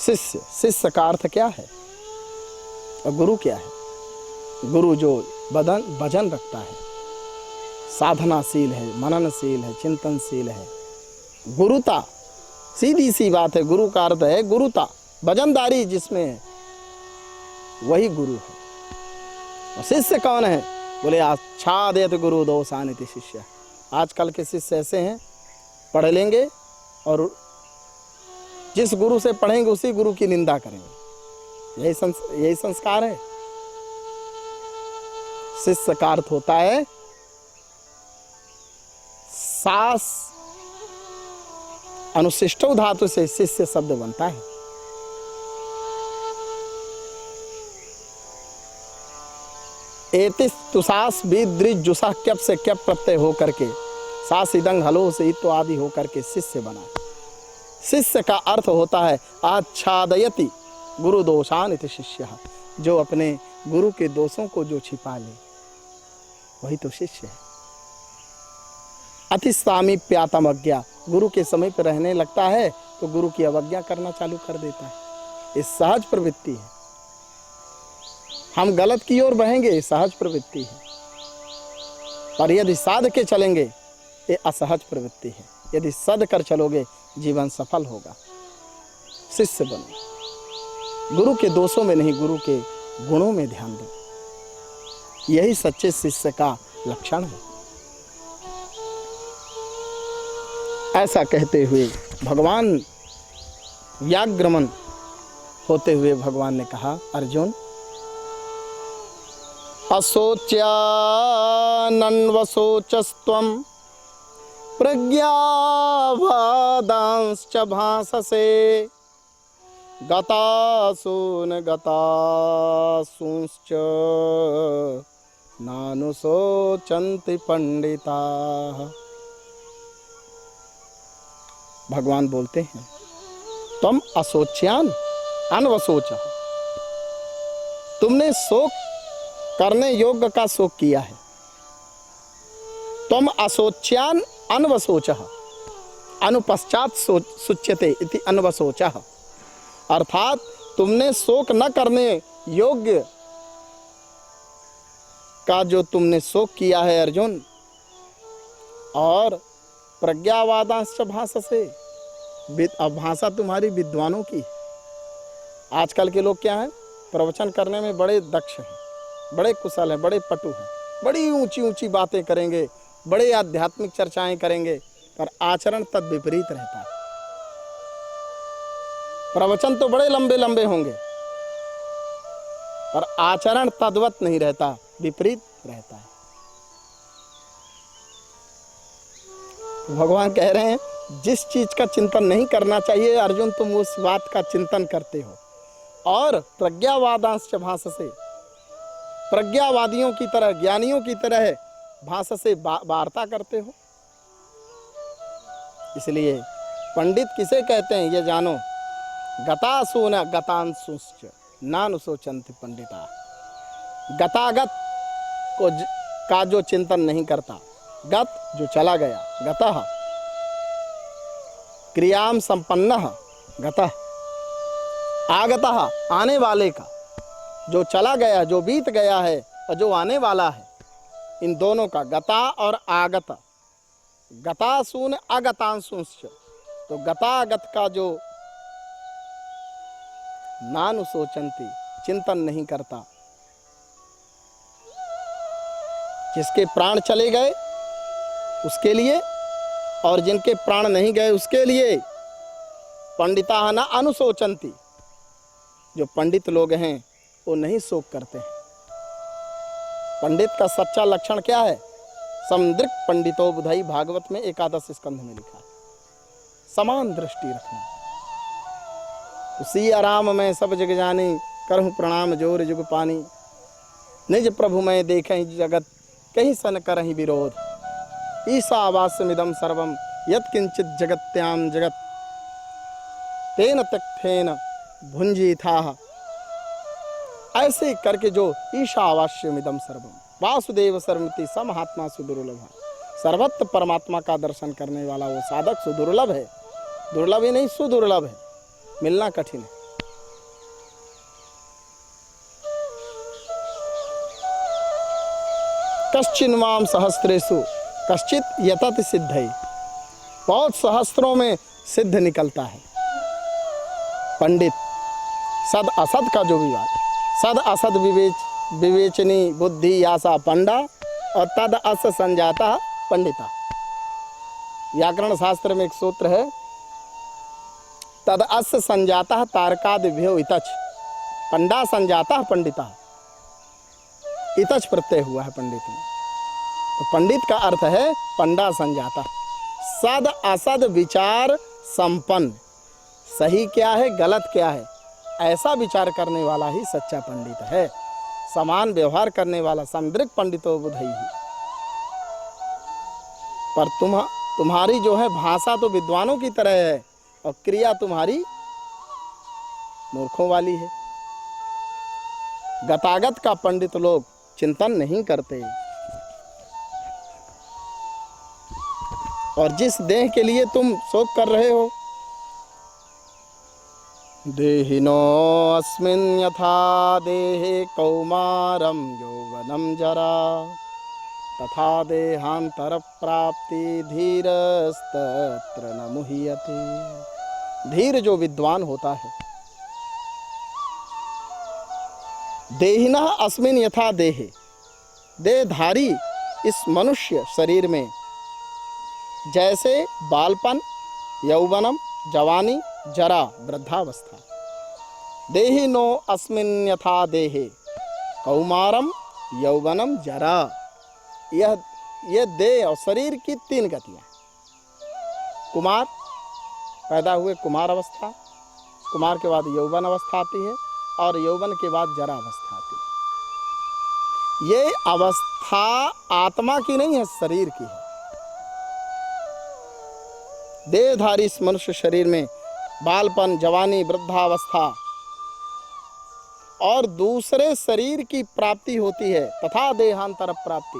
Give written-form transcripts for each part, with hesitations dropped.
शिष्य, शिष्य का अर्थ क्या है और गुरु क्या है? गुरु जो भजन रखता है, साधनाशील है, मननशील है, चिंतनशील है। गुरुता, सीधी सी बात है, गुरु का अर्थ है गुरुता, भजनदारी जिसमें है वही गुरु है। और शिष्य कौन है? बोले आच्छादित गुरु दोषानिति शिष्य। आजकल के शिष्य ऐसे हैं, पढ़ लेंगे और जिस गुरु से पढ़ेंगे उसी गुरु की निंदा करेंगे। यही संस्कार है। शिष्य का अर्थ होता है सास, अनुशिष्टो धातु से शिष्य शब्द बनता है। एतिस तुसास बीद्रिज जुसा क्यप से क्यप प्रत्यय होकर के सास इदंग हलो से तो आदि होकर के शिष्य बना। शिष्य का अर्थ होता है आच्छादयति गुरु दोषान इति शिष्य, जो अपने गुरु के दोषों को जो छिपा ले वही तो शिष्य है। अति सामीप्यातम अज्ञा, गुरु के समीप रहने लगता है तो गुरु की अवज्ञा करना चालू कर देता है। ये सहज प्रवृत्ति है। हम गलत की ओर बहेंगे, ये सहज प्रवृत्ति है। पर यदि साध के चलेंगे ये असहज प्रवृत्ति है। यदि सद कर चलोगे जीवन सफल होगा। शिष्य बनो, गुरु के दोषों में नहीं, गुरु के गुणों में ध्यान दो। यही सच्चे शिष्य का लक्षण है। ऐसा कहते हुए भगवान व्याग्रमन होते हुए भगवान ने कहा, अर्जुन असोच्यानन्वसोचस्त्वं प्रज्ञावादांश्च भाससे गतासून गतासूंश्च नानुशोचन्ति पंडिताः। भगवान बोलते हैं तुम असोच्यान अनवसोच, तुमने शोक करने योग्य का शोक किया है। तुम असोच्यान अनवसोच, अनुपश्चात सुच्यते इति अनवसोच, अर्थात तुमने शोक न करने योग्य का जो तुमने शोक किया है अर्जुन। और प्रज्ञावादांश्च भाससे, अब भाषा तुम्हारी विद्वानों की। आजकल के लोग क्या हैं, प्रवचन करने में बड़े दक्ष हैं, बड़े कुशल हैं, बड़े पटु हैं, बड़ी ऊंची ऊंची बातें करेंगे, बड़े आध्यात्मिक चर्चाएं करेंगे, पर आचरण तद विपरीत रहता है। प्रवचन तो बड़े लंबे लंबे होंगे पर आचरण तद्वत नहीं रहता, विपरीत रहता है। तो भगवान कह रहे हैं जिस चीज का चिंतन नहीं करना चाहिए अर्जुन, तुम उस बात का चिंतन करते हो। और प्रज्ञावादांश्च भाससे, प्रज्ञावादियों की तरह, ज्ञानियों की तरह भाषा से वार्ता करते हो। इसलिए पंडित किसे कहते हैं ये जानो, गतासून गतांशुश्च नानुशोचन्ति पंडिता। गतागत को का जो चिंतन नहीं करता, गत जो चला गया, गतः क्रियाम संपन्नः गतः, आगतः आने वाले का, जो चला गया, जो बीत गया है और जो आने वाला है, इन दोनों का गता और आगत। गतासून अगतांशुश्च, तो गतागत का जो नानुशोचन्ति, चिंतन नहीं करता, जिसके प्राण चले गए उसके लिए और जिनके प्राण नहीं गए उसके लिए। पंडिता न अनुशोचन्ति, जो पंडित लोग हैं वो नहीं शोक करते हैं। पंडित का सच्चा लक्षण क्या है? समदृक् पंडितो बुधाई, भागवत में 11 स्कंध में लिखा है। समान दृष्टि रखना। उसी आराम में सब जग जानी, करहूँ प्रणाम जोर जुग पानी। निज प्रभु में देखें जगत, कहीं सन करहीं विरोध। ईशावास्यमिदं सर्वं यत्किंचित जगत्याम जगत, तेन त्यक्तेन भुंजीथाः। ऐसे करके जो ईशावास्यमिदं सर्वम, वासुदेव सर्वमिति स महात्मा सुदुर्लभ, सर्वत्र परमात्मा का दर्शन करने वाला वो साधक सुदुर्लभ है। दुर्लभ ही नहीं, सुदुर्लभ है, मिलना कठिन है। कश्चिन्वाम सहस्त्रेषु कश्चित यतत सिद्धै, बहुत सहस्त्रों में सिद्ध निकलता है। पंडित सद असद का जो विवाद, सद असद विवेचनी बुद्धि यासा पंडा और तद अस संजाता पंडिता। व्याकरण शास्त्र में एक सूत्र है, तद अस संजाता तारकादिभ्यो इतच, पंडा संजाता पंडिता। इतच प्रत्यय हुआ है पंडित में, तो पंडित का अर्थ है पंडा संजाता। सद असद विचार संपन्न, सही क्या है गलत क्या है ऐसा विचार करने वाला ही सच्चा पंडित है। समान व्यवहार करने वाला समदृक् पंडितो बुधई ही। पर तुम्हारी जो है भाषा तो विद्वानों की तरह है और क्रिया तुम्हारी मूर्खों वाली है। गतागत का पंडित लोग चिंतन नहीं करते, और जिस देह के लिए तुम शोक कर रहे हो, देहिनो अस्मिन् यथा देहे कौमारम यौवनम जरा तथा देहांतर प्राप्ति धीरस्तत्र न मुह्यते। धीर जो विद्वान होता है, देहिना अस्मिन् यथा देहे, देहधारी इस मनुष्य शरीर में जैसे बालपन, यौवनम, जवानी, जरा, वृद्धावस्था। देहिनो अस्मिन् यथा देहे कौमारम यौवनम जरा, यह देह और शरीर की तीन गतियां। कुमार, पैदा हुए कुमार अवस्था, कुमार के बाद यौवन अवस्था आती है और यौवन के बाद जरा अवस्था आती है। ये अवस्था आत्मा की नहीं है, शरीर की है। देहधारी इस मनुष्य शरीर में बालपन, जवानी, वृद्धावस्था और दूसरे शरीर की प्राप्ति होती है। तथा देहांतर प्राप्ति,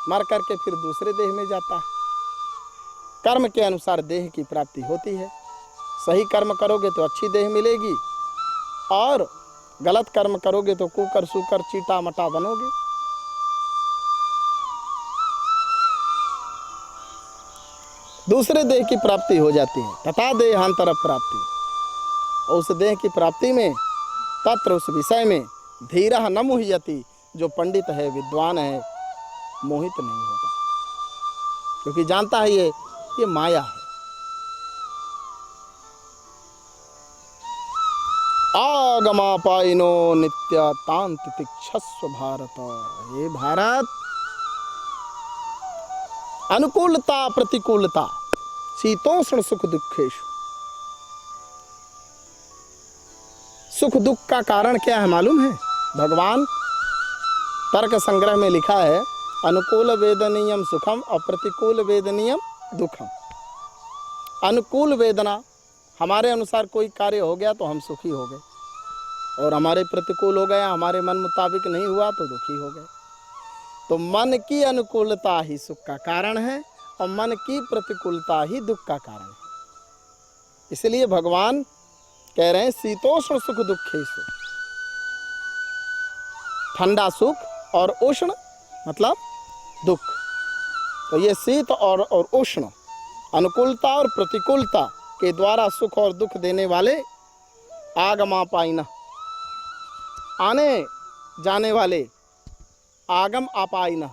मर करके फिर दूसरे देह में जाता है। कर्म के अनुसार देह की प्राप्ति होती है। सही कर्म करोगे तो अच्छी देह मिलेगी, और गलत कर्म करोगे तो कुकर सुकर चीटा मटा बनोगे। दूसरे देह की प्राप्ति हो जाती है। तथा देहांतर प्राप्ति, और उस देह की प्राप्ति में, तत्र उस विषय में, धीरः न मुह्यति, जो पंडित है, विद्वान है, मोहित नहीं होता, क्योंकि जानता है ये माया है। आगमापाइनो नित्य तांत तितिक्षस्व भारत। हे भारत, अनुकूलता प्रतिकूलता, शीतोष्ण सुख दुखेशु। सुख दुख का कारण क्या है मालूम है? भगवान तर्क संग्रह में लिखा है, अनुकूल वेदनीयम सुखम और प्रतिकूल वेदनीयम दुखम। अनुकूल वेदना, हमारे अनुसार कोई कार्य हो गया तो हम सुखी हो गए, और हमारे प्रतिकूल हो गया, हमारे मन मुताबिक नहीं हुआ तो दुखी हो गए। तो मन की अनुकूलता ही सुख का कारण है और मन की प्रतिकूलता ही दुख का कारण है। इसलिए भगवान कह रहे हैं शीतोष्ण सुख दुखेषु। ठंडा सुख और उष्ण मतलब दुख। तो ये शीत और उष्ण, अनुकूलता और प्रतिकूलता के द्वारा सुख और दुख देने वाले आगमापाइना, आने जाने वाले, आगम अपाइना,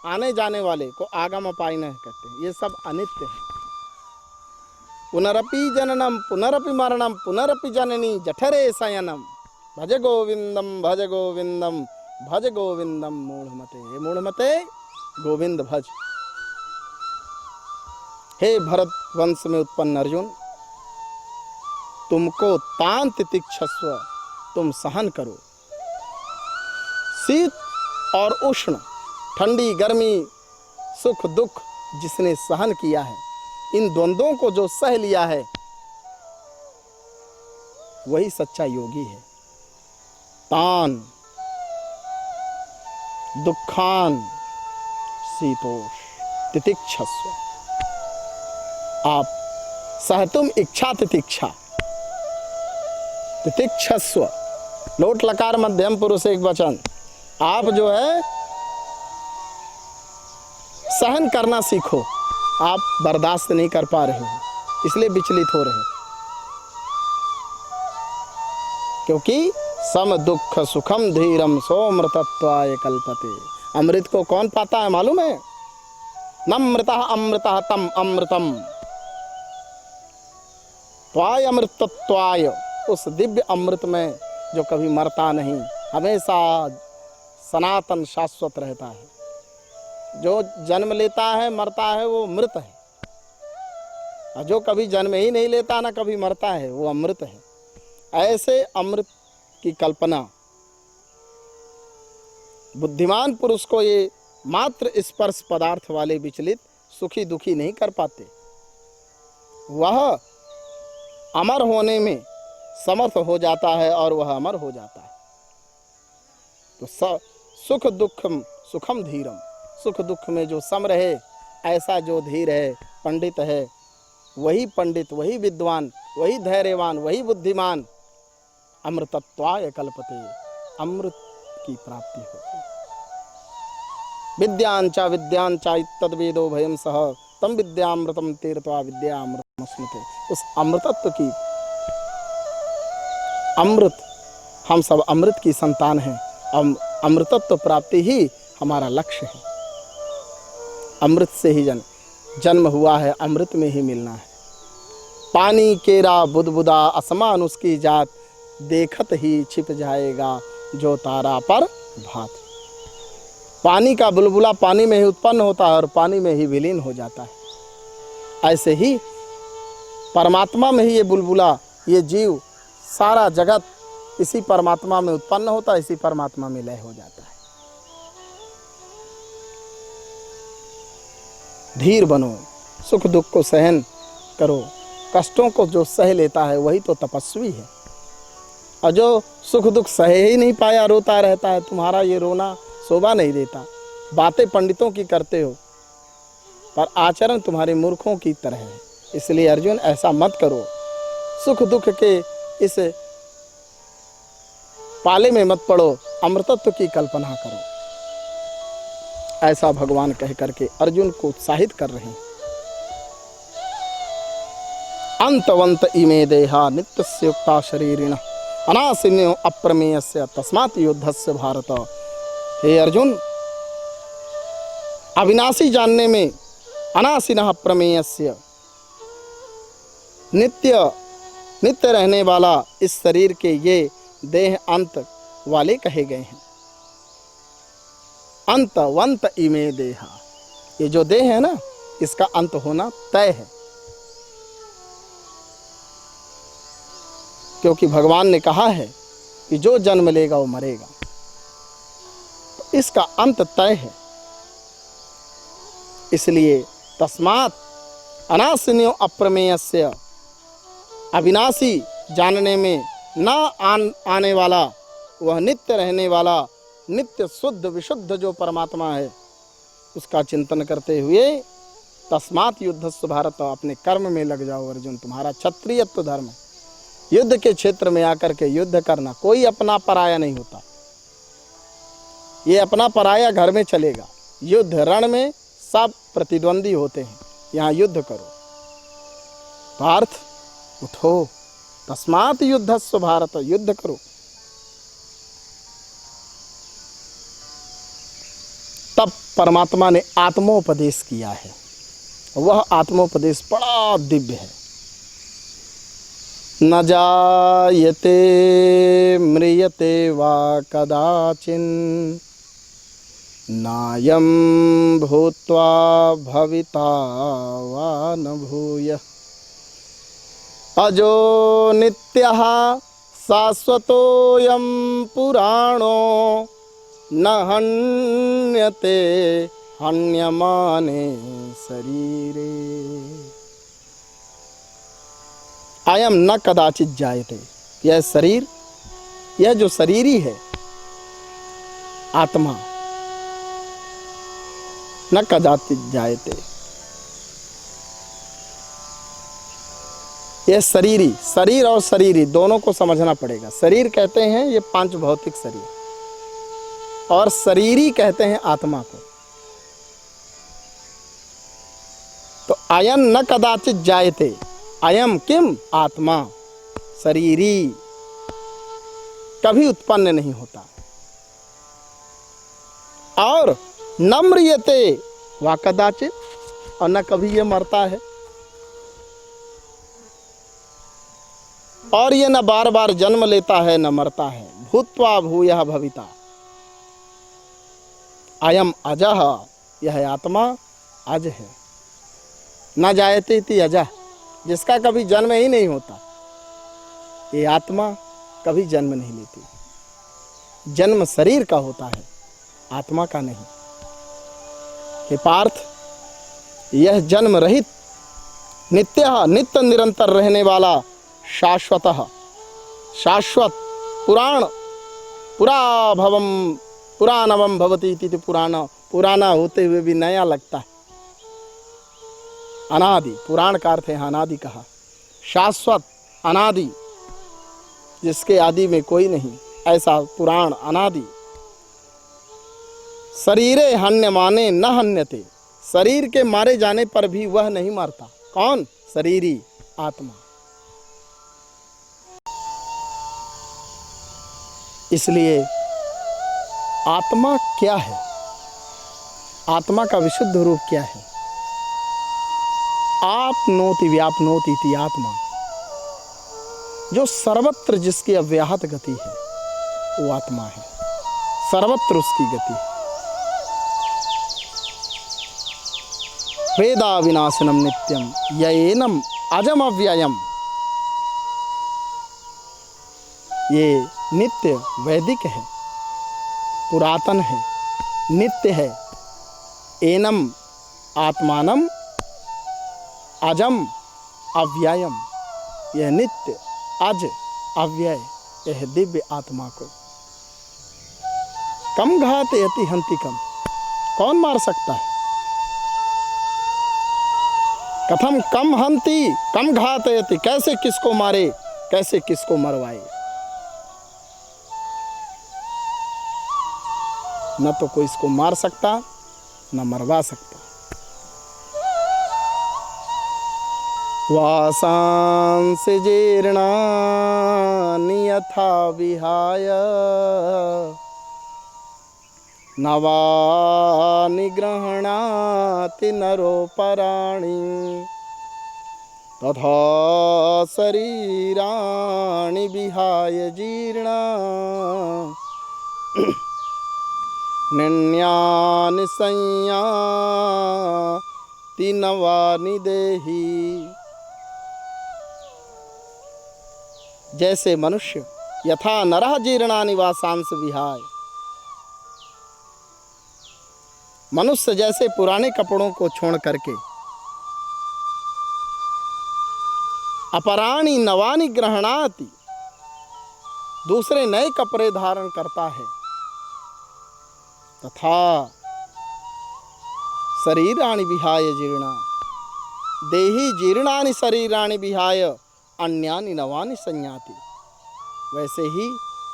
आने जाने वाले को आगम अपाइना कहते हैं। ये सब अनित्य है। पुनरपि जननम पुनरपि मरणम पुनरपि जननी जठरे शयनम, भज गोविंदम भज गोविंदम भज गोविंदम मूढ़मते। हे मूढ़मते, गोविंद भज। हे भरत वंश में उत्पन्न अर्जुन, तुमको तान तितिक्षस्व, तुम सहन करो। शीत और उष्ण, ठंडी गर्मी, सुख दुख जिसने सहन किया है, इन द्वंद्वों को जो सह लिया है, वही सच्चा योगी है। तान दुखान शीतोष तितिक्षस्व। आप सहतुम इच्छा तितिक्षा, तितिक्षस्व, लोट लकार मध्यम पुरुष एक वचन। आप जो है सहन करना सीखो। आप बर्दाश्त नहीं कर पा रहे हो, इसलिए विचलित हो रहे हो। क्योंकि सम दुख सुखम धीरम सोमृतत्वाय कल्पते। अमृत को कौन पाता है मालूम है? नमृतः अमृतः तम अमृतम त्वाय अमृतत्वाय। उस दिव्य अमृत में जो कभी मरता नहीं, हमेशा सनातन शाश्वत रहता है। जो जन्म लेता है मरता है वो मृत है, और जो कभी जन्म ही नहीं लेता ना कभी मरता है वो अमृत है। ऐसे अमृत की कल्पना बुद्धिमान पुरुष को ये मात्र स्पर्श पदार्थ वाले विचलित सुखी दुखी नहीं कर पाते। वह अमर होने में समर्थ हो जाता है और वह अमर हो जाता है। तो सुख दुखम सुखम धीरम, सुख दुख में जो सम रहे, ऐसा जो धीर है, पंडित है, वही पंडित, वही विद्वान, वही धैर्यवान, वही बुद्धिमान अमृतत्वाय कल्पते, अमृत की प्राप्ति होती है। विद्यांचा विद्यांचा तद्वेदो भयम सह तम विद्यामृतम तीर्थवा विद्यामृतम स्मृते। उस अमृतत्व की, अमृत, हम सब अमृत की संतान हैं। अमृतत्व प्राप्ति ही हमारा लक्ष्य है। अमृत से ही जन्म हुआ है, अमृत में ही मिलना है। पानी केरा बुदबुदा असमान उसकी जात, देखत ही छिप जाएगा जो तारा पर भात। पानी का बुलबुला पानी में ही उत्पन्न होता है और पानी में ही विलीन हो जाता है। ऐसे ही परमात्मा में ही ये बुलबुला, ये जीव, सारा जगत इसी परमात्मा में उत्पन्न होता है, इसी परमात्मा में लय हो जाता है। धीर बनो, सुख दुख को सहन करो। कष्टों को जो सह लेता है वही तो तपस्वी है। और जो सुख दुख सहे ही नहीं पाया रोता रहता है, तुम्हारा ये रोना शोभा नहीं देता। बातें पंडितों की करते हो पर आचरण तुम्हारे मूर्खों की तरह है। इसलिए अर्जुन ऐसा मत करो, सुख दुख के इस पाले में मत पड़ो, अमृतत्व की कल्पना करो। ऐसा भगवान कह करके अर्जुन को उत्साहित कर रहे हैं। अंतवंत इमे देहा नित्यस्य युक्ता शरीरिणः अनासिन्यो अप्रमेयस्य तस्मात् युद्धस्य भारत। हे अर्जुन, अविनाशी जानने में अनासिनः अप्रमेयस्य, नित्य रहने वाला इस शरीर के ये देह अंत वाले कहे गए हैं। अंतवंत इमे देहा, ये जो देह है ना, इसका अंत होना तय है। क्योंकि भगवान ने कहा है कि जो जन्म लेगा वो मरेगा, तो इसका अंत तय है। इसलिए तस्मात् अनासिन्यो अप्रमेयस्य, अविनाशी जानने में न आने वाला, वह नित्य रहने वाला, नित्य शुद्ध विशुद्ध जो परमात्मा है, उसका चिंतन करते हुए तस्मात् युद्धस्य भारत, अपने कर्म में लग जाओ अर्जुन। तुम्हारा क्षत्रियत्व धर्म है। युद्ध के क्षेत्र में आकर के युद्ध करना, कोई अपना पराया नहीं होता। ये अपना पराया घर में चलेगा, युद्ध रण में सब प्रतिद्वंदी होते हैं। यहाँ युद्ध करो। पार्थ उठो, तस्मात् युद्धस्य भारत, युद्ध करो। तब परमात्मा ने आत्मोपदेश किया है। वह आत्मोपदेश बड़ा दिव्य है। न जायते म्रियते वा कदाचिन् नायं भूत्वा भविता वा न भूयः अजो नित्यः शाश्वतोऽयं पुराणो न हन्यते हन्यमाने शरीरे। अयम न कदाचित जायते, यह शरीर, यह जो शरीरी है आत्मा, न कदाचित जायते, यह शरीरी, शरीर और शरीरी दोनों को समझना पड़ेगा। शरीर कहते हैं ये पांच भौतिक शरीर, और शरीरी कहते हैं आत्मा को। अयं न कदाचित जायते, अयम किम आत्मा शरीरी, कभी उत्पन्न नहीं होता। और न म्रियते वा कदाचित, और न कभी ये मरता है, और ये न बार बार जन्म लेता है न मरता है। भूत्वा भूयः भविता, अयम अजः, यह आत्मा अज है। न जायते इति अजः, जिसका कभी जन्म ही नहीं होता, ये आत्मा कभी जन्म नहीं लेती। जन्म शरीर का होता है, आत्मा का नहीं। हे पार्थ, यह जन्म रहित नित्य नित्य निरंतर रहने वाला शाश्वतः शाश्वत पुराणवम भवति इति पुराना होते हुए भी नया लगता है। अनादि, पुराण का अर्थ है अनादि कहा। शाश्वत अनादि, जिसके आदि में कोई नहीं, ऐसा पुराण अनादि। शरीरे हन्यमाने न हन्यते, शरीर के मारे जाने पर भी वह नहीं मरता। कौन? शरीरी, आत्मा। इसलिए आत्मा क्या है? आत्मा का विशुद्ध रूप क्या है? आपनोति व्यापनोति इति आत्मा, जो सर्वत्र जिसकी अव्याहत गति है वो आत्मा है। सर्वत्र उसकी गति है। वेदा विनाशनम नित्यम येनम अजम अव्ययम, ये नित्य वैदिक है, पुरातन है, नित्य है। एनम आत्मानम अजम अव्ययम, यह नित्य अज अव्यय, यह दिव्य आत्मा को कम घातयति हन्ति कम, कौन मार सकता है? कथम कम हन्ति कम घातयति, कैसे किसको मारे, कैसे किसको मरवाए। न तो कोई इसको मार सकता न मरवा सकता। वासांस जीर्णानि यथा विहाय नवानि गृह्णाति नरोपराणि तथा शरीराणि विहाय जीर्णा निन्यानि संयाति नवानि देहि। जैसे मनुष्य यथा नरः जीर्णानि वासांस विहाय, मनुष्य जैसे पुराने कपड़ों को छोड़ करके अपराणि नवानि गृह्णाति, दूसरे नए कपड़े धारण करता है, तथा शरीराणि विहाय जीर्णा देहि जीर्णानि शरीराणि विहाय अन्यानि नवानि संयाति। वैसे ही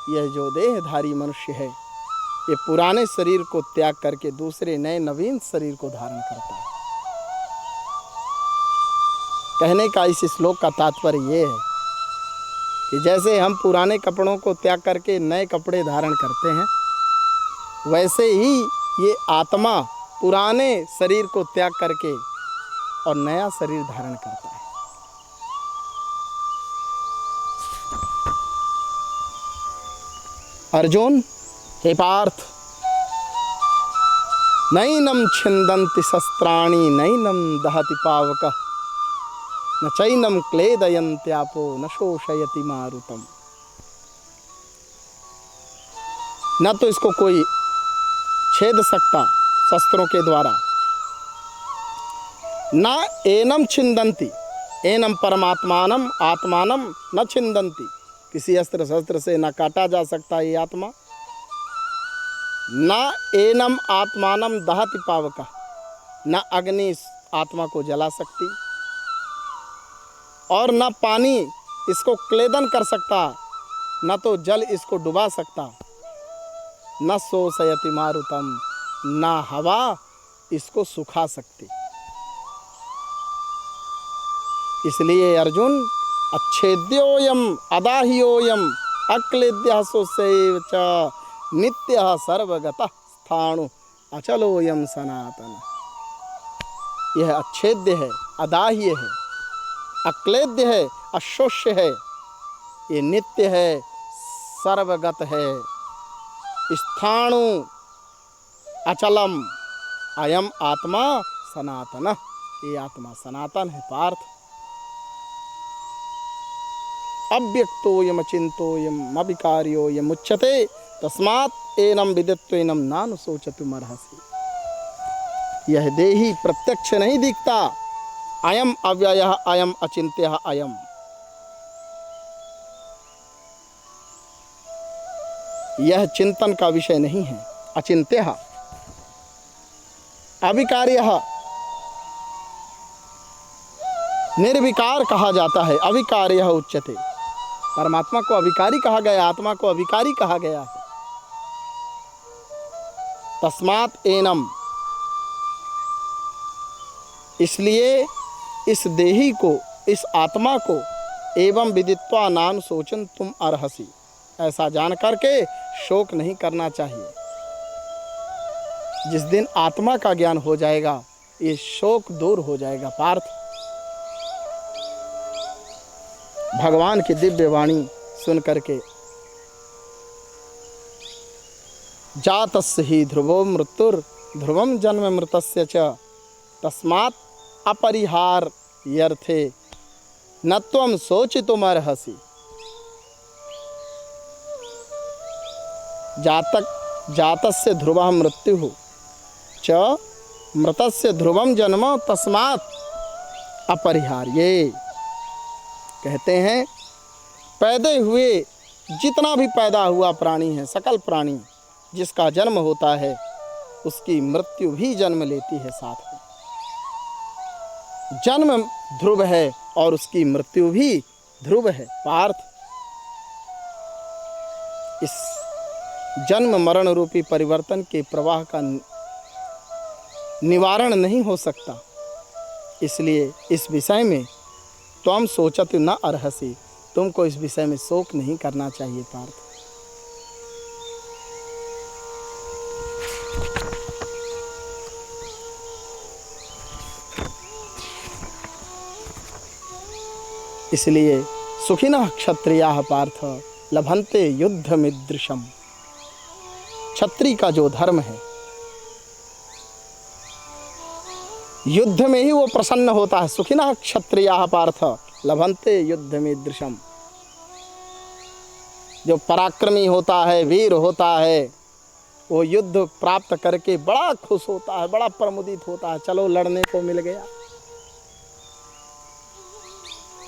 यह जो देहधारी मनुष्य है, ये पुराने शरीर को त्याग करके दूसरे नए नवीन शरीर को धारण करता है। कहने का इस श्लोक का तात्पर्य ये है कि जैसे हम पुराने कपड़ों को त्याग करके नए कपड़े धारण करते हैं, वैसे ही ये आत्मा पुराने शरीर को त्याग करके और नया शरीर धारण करता है। अर्जुन, हे पार्थ, नैनं छिन्दन्ति शस्त्राणि नैनं दहति पावकः न चैनं क्लेदयन्त्यापो न शोषयति मारुतम। न तो इसको कोई छेद सकता शस्त्रों के द्वारा, न एनम छिन्दन्ति, एनम परमात्मानम आत्मानम न छिन्दन्ति, किसी अस्त्र शस्त्र से न काटा जा सकता ये आत्मा। न एनम आत्मानम दहति पावकः, न अग्नि इस आत्मा को जला सकती, और न पानी इसको क्लेदन कर सकता, न तो जल इसको डुबा सकता। न शोषयति मारुतम, न हवा इसको सुखा सकती। इसलिए अर्जुन अच्छेद्योयम अदाह्योयम अक्लेद्यः स्वस्यैव च नित्यः सर्वगतः स्थाणु अचलोयम सनातन। यह अच्छेद्य है, अदाह्य है, अक्लेद्य है, अशोष्य है, ये नित्य है, सर्वगत है, स्थाणु अचलम, अयम आत्मा सनातन। ये आत्मा सनातन है पार्थ। अव्यक्तोयम अचिंतोयम अविकार्योयम उच्यते तस्मात् एनम विदित्वेनम नानुशोचतुमर्हसि। यह देही प्रत्यक्ष नहीं दिखता, अयम अव्ययः अयम अचिंत्यः अयम। यह चिंतन का विषय नहीं है। अचिंत्यः, अविकार्यः, निर्विकार कहा जाता है, अविकार्यः उच्यते। परमात्मा को अविकारी कहा गया, आत्मा को अविकारी कहा गया है। तस्मात् एनम, इसलिए इस देही को, इस आत्मा को एवं विदित्वा नान सोचन तुम अर्हसि, ऐसा जान करके शोक नहीं करना चाहिए। जिस दिन आत्मा का ज्ञान हो जाएगा ये शोक दूर हो जाएगा पार्थ। भगवान की दिव्य वाणी सुन करके जातस्य ही ध्रुवो मृत्युर ध्रुवम जन्म मृतस्य च तस्मात् अपरिहार्यर्थे न त्वं शोचितुमर्हसि। जातस्य ध्रुवः मृत्युः च मृतस्य ध्रुवम जन्म तस्मात् अपरिहार्ये। कहते हैं पैदे हुए जितना भी पैदा हुआ प्राणी है, सकल प्राणी जिसका जन्म होता है उसकी मृत्यु भी जन्म लेती है साथ में। जन्म ध्रुव है और उसकी मृत्यु भी ध्रुव है पार्थ। इस जन्म मरण रूपी परिवर्तन के प्रवाह का निवारण नहीं हो सकता। इसलिए इस विषय में त्वं सोचतु न अर्हसि, तुमको इस विषय में शोक नहीं करना चाहिए पार्थ। इसलिए सुखिनः क्षत्रियाः पार्थ लभन्ते युद्धमिदृशम्। क्षत्रिय का जो धर्म है, युद्ध में ही वो प्रसन्न होता है। सुखिनः क्षत्रियाः पार्थ लभन्ते युद्धमिदृशम्। जो पराक्रमी होता है, वीर होता है, वो युद्ध प्राप्त करके बड़ा खुश होता है, बड़ा प्रमुदित होता है। चलो लड़ने को मिल गया।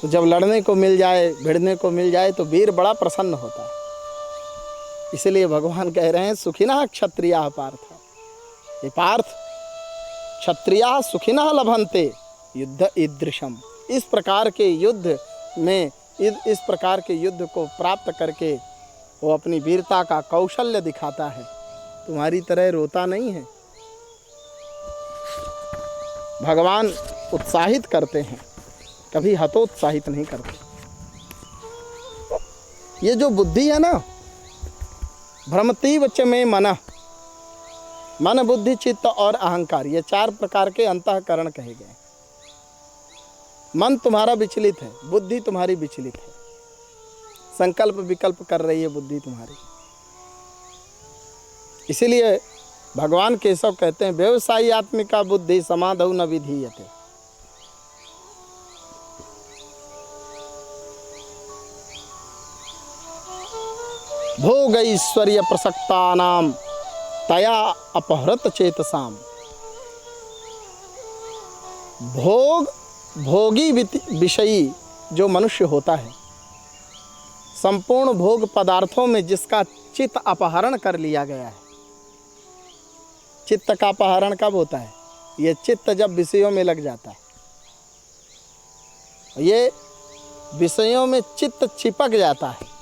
तो जब लड़ने को मिल जाए, भिड़ने को मिल जाए तो वीर बड़ा प्रसन्न होता है। इसलिए भगवान कह रहे हैं सुखिनः क्षत्रियाः पार्थ। ये पार्थ, क्षत्रियाः सुखिनः लभन्ते युद्ध ईदृशम्। इस प्रकार के युद्ध में, इस प्रकार के युद्ध को प्राप्त करके वो अपनी वीरता का कौशल्य दिखाता है। तुम्हारी तरह रोता नहीं है। भगवान उत्साहित करते हैं, कभी हतोत्साहित नहीं करते। ये जो बुद्धि है ना, भ्रमतीव च मे मनः, मन बुद्धि चित्त और अहंकार, ये चार प्रकार के अंतःकरण कहे गए। मन तुम्हारा विचलित है, बुद्धि तुम्हारी विचलित है, संकल्प विकल्प कर रही है बुद्धि तुम्हारी। इसीलिए भगवान केशव कहते हैं व्यवसायी आत्मिका बुद्धि समाधौ न विधीयते। भोग ऐश्वर्य प्रसक्तानाम तया अपहृत चेतसाम। भोगी विषयी जो मनुष्य होता है, संपूर्ण भोग पदार्थों में जिसका चित्त अपहरण कर लिया गया है। चित्त का अपहरण कब होता है? ये चित्त जब विषयों में लग जाता है, ये विषयों में चित्त चिपक जाता है।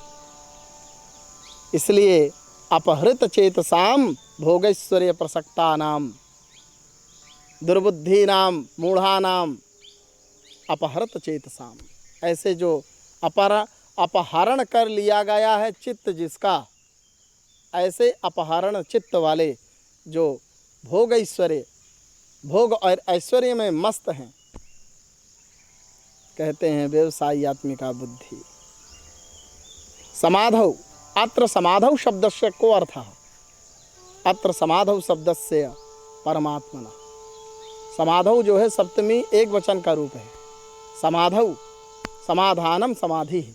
इसलिए अपहृत चेतसाम भोगैश्वर्य प्रसक्तानाम दुर्बुद्धीनाम मूढ़ानाम अपहृत चेतसाम, ऐसे जो अपहरण कर लिया गया है चित्त जिसका, ऐसे अपहरण चित्त वाले जो भोग और ऐश्वर्य में मस्त हैं, कहते हैं व्यवसायी आत्मिका बुद्धि। समाधौ, अत्र समाधौ शब्दस्य को अर्थः, अत्र समाधौ शब्दस्य परमात्मना। समाधौ जो है सप्तमी एक वचन का रूप है। समाधौ समाधानम समाधि है,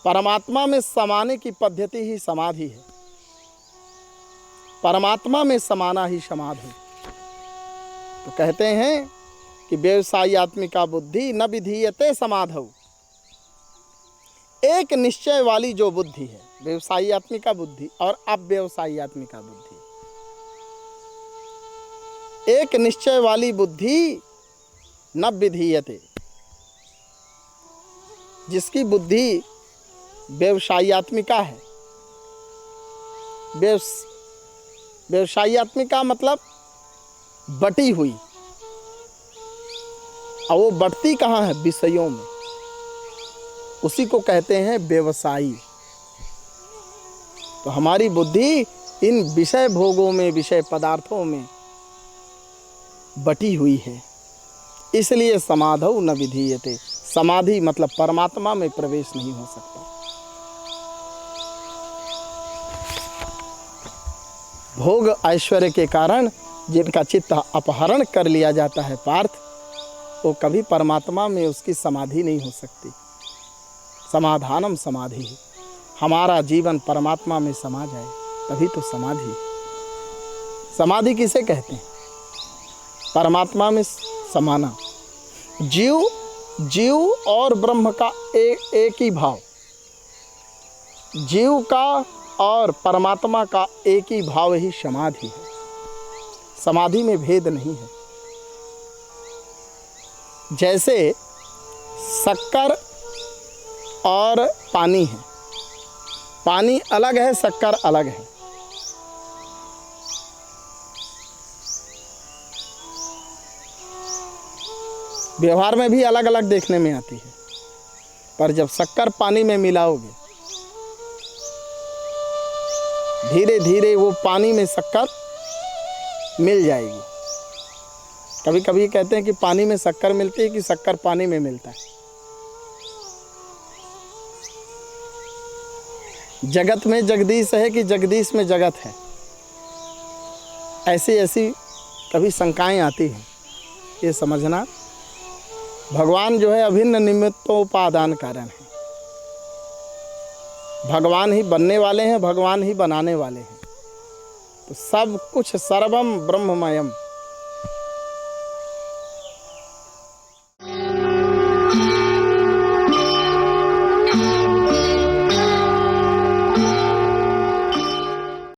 परमात्मा में समाने की पद्धति ही समाधि है, परमात्मा में समाना ही समाधि। तो कहते हैं कि व्यवसायी आत्मिका बुद्धि न विधीयते समाधौ, एक निश्चय वाली जो बुद्धि है, व्यवसायी आत्मिका बुद्धि और अव्यवसायी आत्मिका बुद्धि, एक निश्चय वाली बुद्धि न विधीयते, जिसकी बुद्धि व्यवसायी आत्मिका है। व्यवसायी आत्मिका मतलब बटी हुई, और वो बढ़ती कहाँ है? विषयों में, उसी को कहते हैं व्यवसायी। तो हमारी बुद्धि इन विषय भोगों में, विषय पदार्थों में बटी हुई है, इसलिए समाधौ न विधीयते, समाधि मतलब परमात्मा में प्रवेश नहीं हो सकता। भोग ऐश्वर्य के कारण जिनका चित्त अपहरण कर लिया जाता है पार्थ, वो कभी परमात्मा में उसकी समाधि नहीं हो सकती। समाधानम समाधि, हमारा जीवन परमात्मा में समा जाए तभी तो समाधि। समाधि किसे कहते हैं? परमात्मा में समाना। जीव और ब्रह्म का एक ही भाव, जीव का और परमात्मा का एक ही भाव ही समाधि है। समाधि में भेद नहीं है। जैसे शक्कर और पानी है, पानी अलग है, शक्कर अलग है। व्यवहार में भी अलग अलग देखने में आती है, पर जब शक्कर पानी में मिलाओगे, धीरे धीरे वो पानी में शक्कर मिल जाएगी। कभी कभी कहते हैं कि पानी में शक्कर मिलती है कि शक्कर पानी में मिलता है। जगत में जगदीश है कि जगदीश में जगत है, ऐसी ऐसी कभी शंकाएं आती हैं। ये समझना, भगवान जो है अभिन्न निमित्तोपादान कारण है। भगवान ही बनने वाले हैं, भगवान ही बनाने वाले हैं। तो सब कुछ सर्वम ब्रह्ममयम,